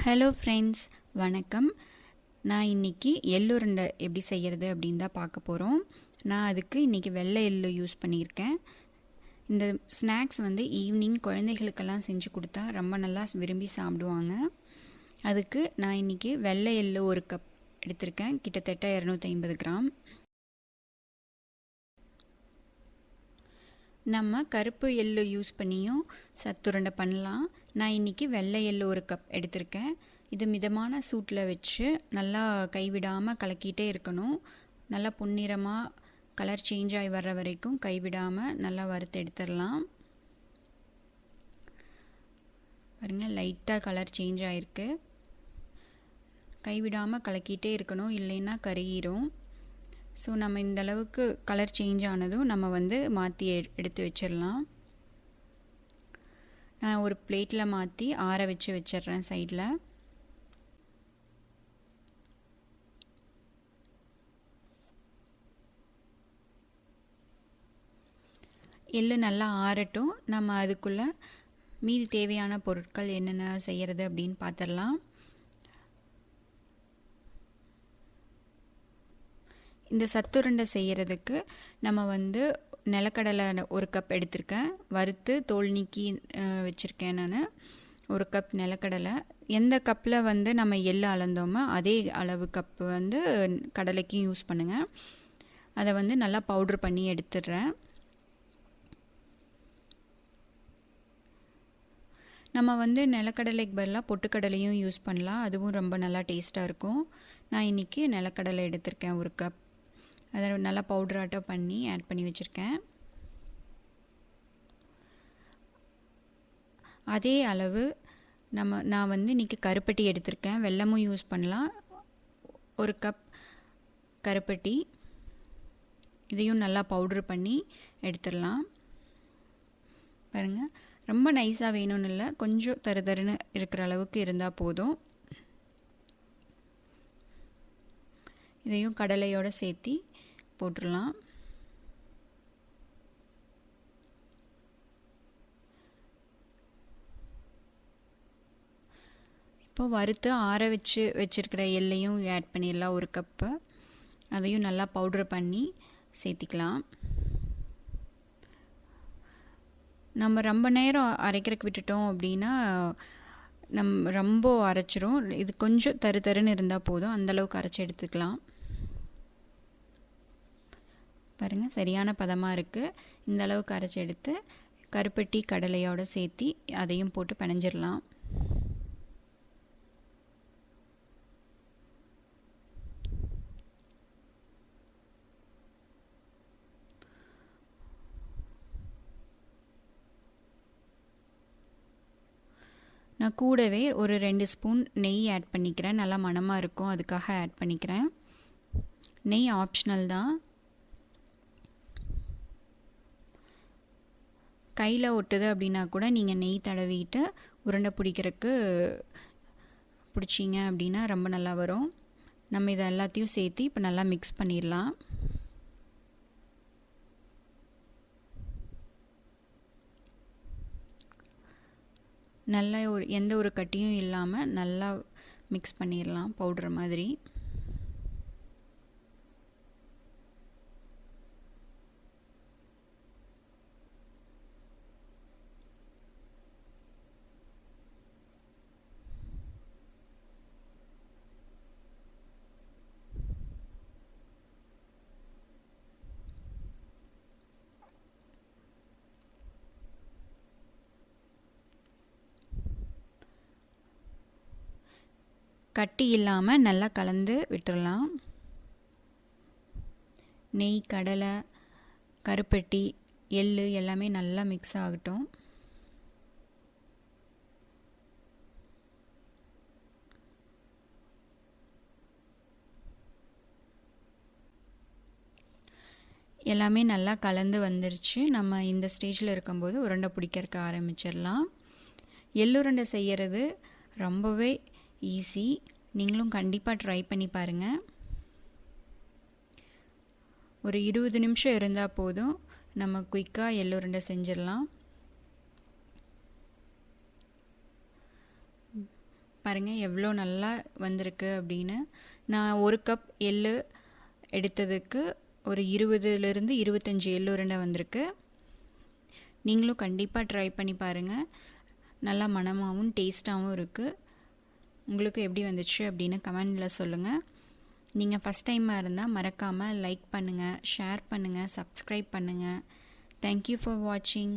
Hello friends, வணக்கம். நான் இன்றைக்கி எள்ளு உருண்டை எப்படி செய்கிறது அப்படின்னு தான் பார்க்க போகிறோம். நான் அதுக்கு இன்றைக்கி வெள்ளை எள்ளு யூஸ் பண்ணியிருக்கேன். இந்த ஸ்நாக்ஸ் ஈவினிங் குழந்தைகளுக்கெல்லாம் செஞ்சு கொடுத்தா ரொம்ப நல்லா விரும்பி சாப்பிடுவாங்க. அதுக்கு நான் இன்றைக்கி வெள்ளை எள்ளு 1 கப் எடுத்திருக்கேன், கிட்டத்தட்ட 250 கிராம். நம்ம கருப்பு எள்ளு யூஸ் பண்ணியும் சத்துருண்டை பண்ணலாம். நான் இன்றைக்கி வெள்ளை எள்ளு 1 கப் எடுத்திருக்கேன். இது மிதமான சூட்டில் வச்சு நல்லா கைவிடாமல் கலக்கிட்டே இருக்கணும். நல்லா பொன்னிறமாக கலர் சேஞ்ச் ஆகி வர்ற வரைக்கும் கைவிடாமல் நல்லா வறுத்து எடுத்துடலாம். பாருங்கள், லைட்டாக கலர் சேஞ்ச் ஆகிருக்கு. கைவிடாமல் கலக்கிட்டே இருக்கணும், இல்லைன்னா கருகிரும். ஸோ நம்ம இந்த அளவுக்கு கலர் சேஞ்ச் ஆனதும் நம்ம மாற்றி எடுத்து வச்சிடலாம். நான் ஒரு பிளேட்டில் மாற்றி ஆற வச்சிடுறேன் சைடில். எள்ளு நல்லா ஆறட்டும். நம்ம அதுக்குள்ளே மீதி தேவையான பொருட்கள் என்னென்ன செய்கிறது அப்படின்னு பார்த்துடலாம். இந்த சத்துருண்டை செய்கிறதுக்கு நம்ம நிலக்கடலை 1 கப் எடுத்திருக்கேன். வறுத்து தோல் நீக்கி வச்சுருக்கேன் நான். 1 கப் நிலக்கடலை. எந்த கப்பில் நம்ம எள்ளு அளந்தோமோ அதே அளவு கப்பு கடலைக்கும் யூஸ் பண்ணுங்கள். அதை நல்லா பவுட்ரு பண்ணி எடுத்துடுறேன். நம்ம நிலக்கடலைக்கு பதிலாக பொட்டுக்கடலையும் யூஸ் பண்ணலாம், அதுவும் ரொம்ப நல்லா டேஸ்ட்டாக இருக்கும். நான் இன்றைக்கி நிலக்கடலை எடுத்திருக்கேன் 1 கப். அதை நல்லா பவுடராட்டம் பண்ணி ஆட் பண்ணி வச்சுருக்கேன். அதே அளவு நான் இன்றைக்கி கருப்பட்டி எடுத்திருக்கேன். வெல்லமும் யூஸ் பண்ணலாம். 1 கப் கருப்பட்டி, இதையும் நல்லா பவுட்ரு பண்ணி எடுத்துடலாம். பாருங்கள், ரொம்ப நைஸாக வேணும்னு இல்லை, கொஞ்சம் தருன்னு இருக்கிற அளவுக்கு இருந்தால் போதும். இதையும் கடலையோடு சேர்த்து போட்டுடலாம். இப்போ வறுத்து ஆற வச்சுருக்கிற எள்ளையும் ஆட் பண்ணிடலாம் 1 கப்பு. அதையும் நல்லா பவுட்ரு பண்ணி சேர்த்திக்கலாம். நம்ம ரொம்ப நேரம் அரைக்கிறதுக்கு விட்டுட்டோம் அப்படின்னா ரொம்ப அரைச்சிரும். இது கொஞ்சம் தருன்னு இருந்தால் போதும், அந்தளவுக்கு அரைச்சி எடுத்துக்கலாம். பாருங்கள், சரியான பதமாக இருக்குது. இந்த அளவுக்கு அரைச்சி எடுத்து கருப்பட்டி கடலையோடு சேர்த்து அதையும் போட்டு பிணைஞ்சிடலாம். நான் கூடவே ஒரு 2 ஸ்பூன் நெய் ஆட் பண்ணிக்கிறேன். நல்லா மணமாக இருக்கும், அதுக்காக ஆட் பண்ணிக்கிறேன். நெய் ஆப்ஷனல் தான். கையில் ஒட்டுது அப்படின்னா கூட நீங்கள் நெய் தடவிட்டு உருண்டை பிடிச்சிங்க அப்படின்னா ரொம்ப நல்லா வரும். நம்ம இதை எல்லாத்தையும் சேர்த்து இப்போ நல்லா மிக்ஸ் பண்ணிடலாம். நல்லா எந்த ஒரு கட்டியும் இல்லாமல் நல்லா மிக்ஸ் பண்ணிடலாம் பவுடர் மாதிரி. கட்டி இல்லாமல் நல்லா கலந்து விட்டுடலாம். நெய், கடலை, கருப்பட்டி, எள்ளு எல்லாமே நல்லா மிக்ஸ் ஆகட்டும். எல்லாமே நல்லா கலந்து வந்துருச்சு. நம்ம இந்த ஸ்டேஜில் இருக்கும்போது உருண்டை பிடிக்கிறதுக்கு ஆரம்பிச்சிடலாம். எள்ளுருண்டை செய்கிறது ரொம்பவே ஈஸி. நீங்களும் கண்டிப்பாக ட்ரை பண்ணி பாருங்கள். ஒரு 20 நிமிஷம் இருந்தால் போதும், நம்ம குயிக்காக எள்ளுருண்டை செஞ்சிடலாம். பாருங்கள் எவ்வளோ நல்லா வந்திருக்கு அப்படின்னு. நான் 1 கப் எள்ளு எடுத்ததுக்கு ஒரு 20லேருந்து 25 எள்ளு உருண்டை வந்திருக்கு. நீங்களும் கண்டிப்பாக ட்ரை பண்ணி பாருங்கள். நல்லா மணமாகவும் டேஸ்ட்டாகவும் இருக்குது. உங்களுக்கு எப்படி வந்துச்சு அப்படின்னு கமெண்டில் சொல்லுங்கள். நீங்கள் ஃபஸ்ட் டைமாக இருந்தால் மறக்காமல் லைக் பண்ணுங்கள், ஷேர் பண்ணுங்கள், சப்ஸ்கிரைப் பண்ணுங்கள். தேங்க்யூ ஃபார் வாட்சிங்.